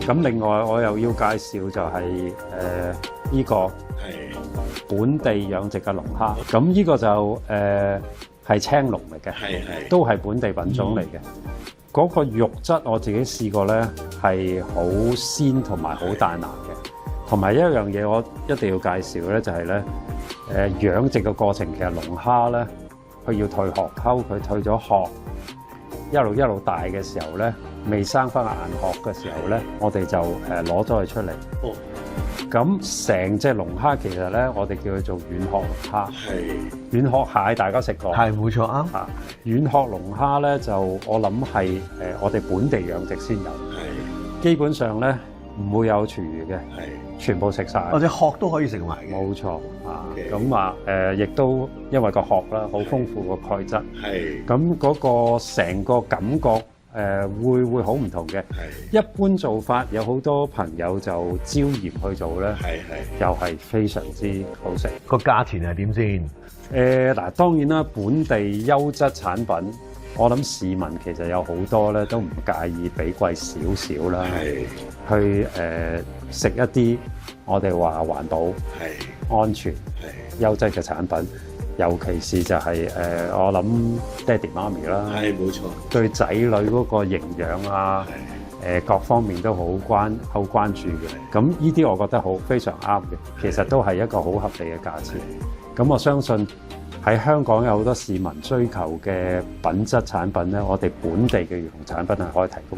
咁另外我又要介紹就係呢個本地養殖嘅龍蝦。咁呢個就係青龍嚟嘅，都係本地品種嚟嘅。嗰個肉質我自己試過咧，係好鮮同埋好大拿嘅。同埋一樣嘢我一定要介紹咧，就係咧養殖嘅過程，其實龍蝦咧佢要退殼溝，佢退咗殼，一路大嘅時候咧，未生翻硬殼嘅時候咧，我哋就攞咗佢出嚟。咁成隻龍蝦其實咧，我哋叫佢做軟殼龍蝦。軟殼蟹大家食過？係冇錯啊！軟殼龍蝦咧就我諗係我哋本地養殖先有。基本上咧唔會有廚餘嘅，全部食晒。或者殼都可以食埋嘅。冇錯啊！咁亦都因為個殼啦，好豐富個鈣質。咁嗰個成個感覺會好唔同嘅。一般做法有好多朋友就椒鹽去做咧，又係非常之好食。個價錢係點先？嗱，當然啦，本地優質產品，我諗市民其實有好多咧都唔介意俾貴少少啦，去食一啲我哋話環保、安全、優質嘅產品。尤其是就係我諗爹哋媽咪啦，冇錯，對仔女嗰個營養啊，各方面都好關注嘅。咁呢啲我覺得非常啱嘅，其實都係一個好合理嘅價錢。咁我相信喺香港有好多市民追求嘅品質產品咧，我哋本地嘅魚農產品係可以提供。